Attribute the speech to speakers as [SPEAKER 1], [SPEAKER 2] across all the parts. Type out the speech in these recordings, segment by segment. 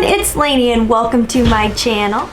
[SPEAKER 1] it's Laynie and welcome to my channel.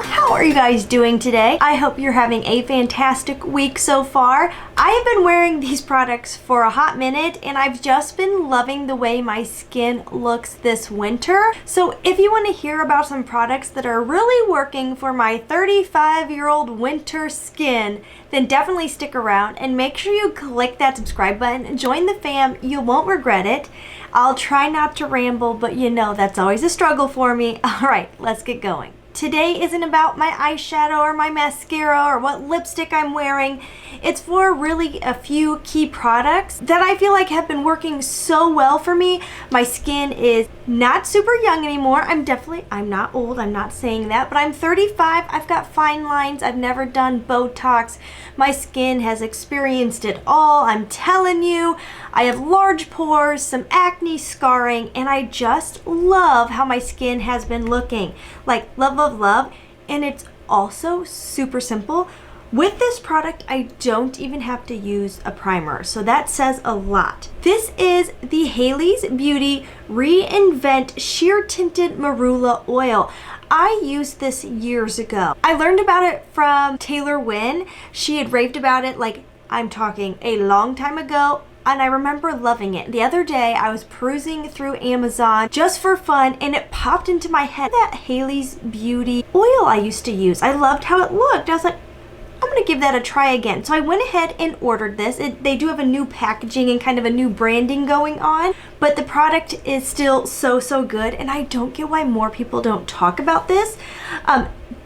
[SPEAKER 1] How are you guys doing today? I hope you're having a fantastic week so far. I have been wearing these products for a hot minute and I've just been loving the way my skin looks this winter. So if you want to hear about some products that are really working for my 35-year-old winter skin, then definitely stick around and make sure you click that subscribe button. Join the fam, you won't regret it. I'll try not to ramble, but you know that's always a struggle for me. All right, let's get going. Today isn't about my eyeshadow or my mascara or what lipstick I'm wearing. It's for really a few key products that I feel like have been working so well for me. My skin is not super young anymore. I'm not old, I'm not saying that, but I'm 35. I've got fine lines. I've never done Botox. My skin has experienced it all. I'm telling you, I have large pores, some acne scarring, and I just love how my skin has been looking. Like love, love, love. And it's also super simple. With this product, I don't even have to use a primer, so that says a lot. This is the Hailey's Beauty Reinvent Sheer Tinted Marula Oil. I used this years ago. I learned about it from Taylor Wynn. She had raved about it, like I'm talking a long time ago, and I remember loving it. The other day I was perusing through Amazon just for fun and it popped into my head that Hailey's Beauty oil I used to use. I loved how it looked. I was like, I'm gonna give that a try again. So I went ahead and ordered this. They do have a new packaging and kind of a new branding going on, but the product is still so good, and I don't get why more people don't talk about this.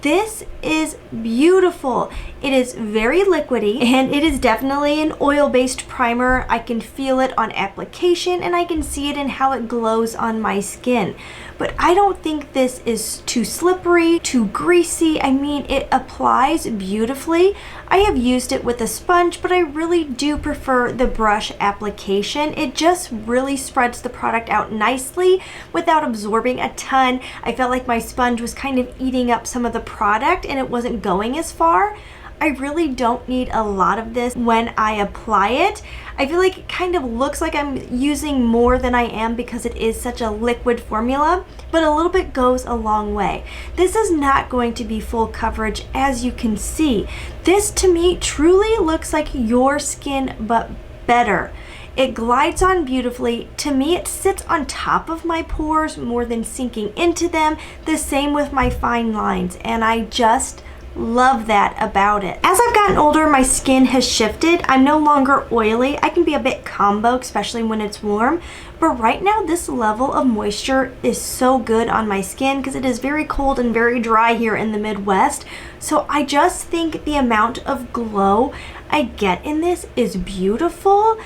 [SPEAKER 1] This is beautiful. It is very liquidy and it is definitely an oil-based primer. I can feel it on application and I can see it in how it glows on my skin. But I don't think this is too slippery, too greasy. I mean, it applies beautifully. I have used it with a sponge, but I really do prefer the brush application. It just really spreads the product out nicely without absorbing a ton. I felt like my sponge was kind of eating up some of the product and it wasn't going as far. I really don't need a lot of this when I apply it. I feel like it kind of looks like I'm using more than I am because it is such a liquid formula, but a little bit goes a long way. This is not going to be full coverage, as you can see. This to me truly looks like your skin, but better. It glides on beautifully. To me, it sits on top of my pores more than sinking into them. The same with my fine lines, and I just love that about it. As I've gotten older, my skin has shifted. I'm no longer oily. I can be a bit combo, especially when it's warm. But right now, this level of moisture is so good on my skin because it is very cold and very dry here in the Midwest. So I just think the amount of glow I get in this is beautiful.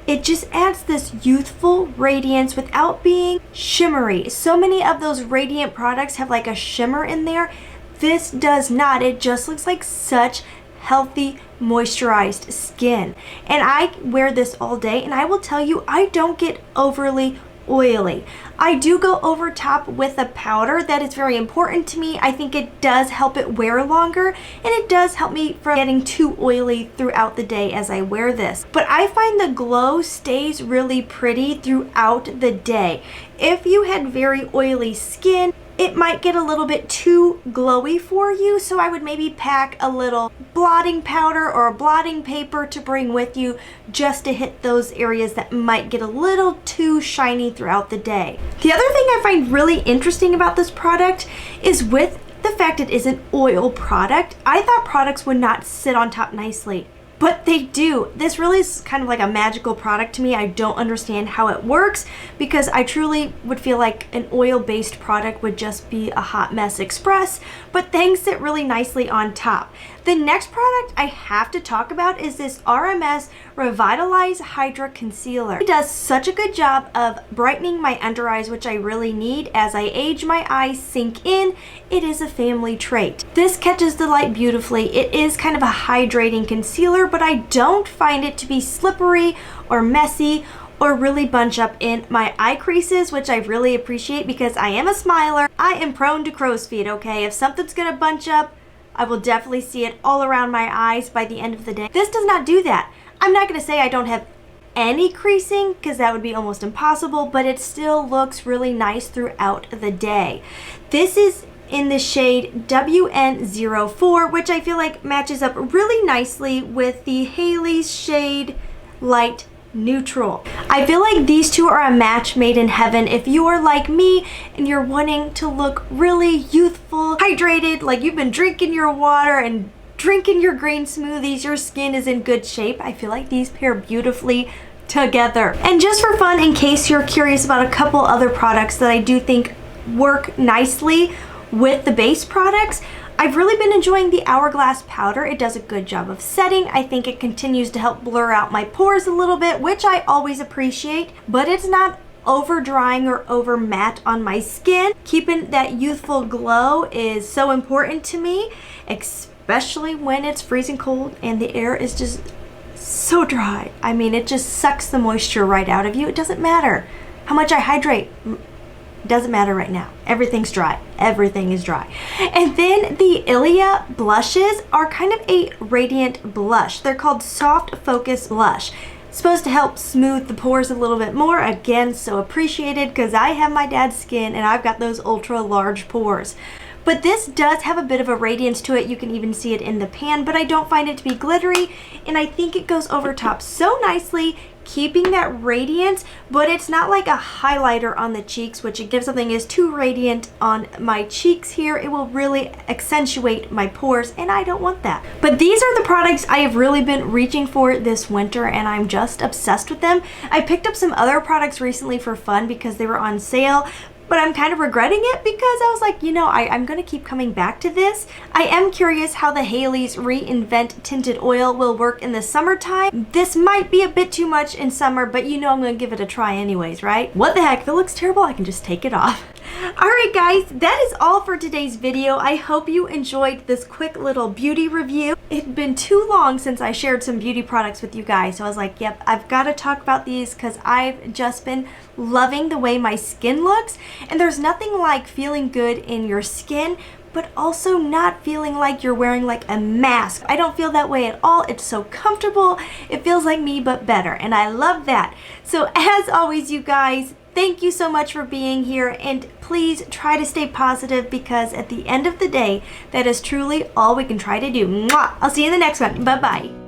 [SPEAKER 1] It just adds this youthful radiance without being shimmery. So many of those radiant products have like a shimmer in there. This does not. It just looks like such healthy, moisturized skin. And I wear this all day, and I will tell you, I don't get overly oily. I do go over top with a powder. That is very important to me. I think it does help it wear longer, and it does help me from getting too oily throughout the day as I wear this. But I find the glow stays really pretty throughout the day. If you had very oily skin, it might get a little bit too glowy for you, so I would maybe pack a little blotting powder or a blotting paper to bring with you just to hit those areas that might get a little too shiny throughout the day. The other thing I find really interesting about this product is with the fact it is an oil product. I thought products would not sit on top nicely, but they do. This really is kind of like a magical product to me. I don't understand how it works because I truly would feel like an oil-based product would just be a hot mess express, but things sit really nicely on top. The next product I have to talk about is this RMS Revitalize Hydra Concealer. It does such a good job of brightening my under eyes, which I really need. As I age, my eyes sink in. It is a family trait. This catches the light beautifully. It is kind of a hydrating concealer, but I don't find it to be slippery or messy or really bunch up in my eye creases, which I really appreciate because I am a smiler. I am prone to crow's feet, okay? If something's gonna bunch up, I will definitely see it all around my eyes by the end of the day. This does not do that. I'm not gonna say I don't have any creasing because that would be almost impossible, but it still looks really nice throughout the day. This is in the shade WN04, which I feel like matches up really nicely with the Haley's shade Light Neutral. I feel like these two are a match made in heaven. If you are like me and you're wanting to look really youthful, hydrated, like you've been drinking your water and drinking your green smoothies, your skin is in good shape, I feel like these pair beautifully together. And just for fun, in case you're curious about a couple other products that I do think work nicely with the base products, I've really been enjoying the Hourglass powder. It does a good job of setting. I think it continues to help blur out my pores a little bit, which I always appreciate, but it's not over drying or over matte on my skin. Keeping that youthful glow is so important to me, especially when it's freezing cold and the air is just so dry. I mean, it just sucks the moisture right out of you. It doesn't matter how much I hydrate. Doesn't matter right now. Everything's dry. Everything is dry. And then the Ilia blushes are kind of a radiant blush. They're called Soft Focus Blush. It's supposed to help smooth the pores a little bit more. Again, so appreciated because I have my dad's skin and I've got those ultra large pores. But this does have a bit of a radiance to it. You can even see it in the pan, but I don't find it to be glittery. And I think it goes over top so nicely, keeping that radiance, but it's not like a highlighter on the cheeks, which if something is too radiant on my cheeks here, it will really accentuate my pores, and I don't want that. But these are the products I have really been reaching for this winter, and I'm just obsessed with them. I picked up some other products recently for fun because they were on sale, but I'm kind of regretting it because I was like, you know, I'm going to keep coming back to this. I am curious how the Haley's Reinvent Tinted Oil will work in the summertime. This might be a bit too much in summer, but you know I'm going to give it a try anyways, right? What the heck? If it looks terrible, I can just take it off. Alright guys, that is all for today's video. I hope you enjoyed this quick little beauty review. It had been too long since I shared some beauty products with you guys, so I was like, yep, I've got to talk about these because I've just been loving the way my skin looks. And there's nothing like feeling good in your skin, but also not feeling like you're wearing like a mask. I don't feel that way at all. It's so comfortable. It feels like me, but better. And I love that. So as always, you guys, thank you so much for being here, and please try to stay positive because at the end of the day, that is truly all we can try to do. Mwah! I'll see you in the next one. Bye-bye.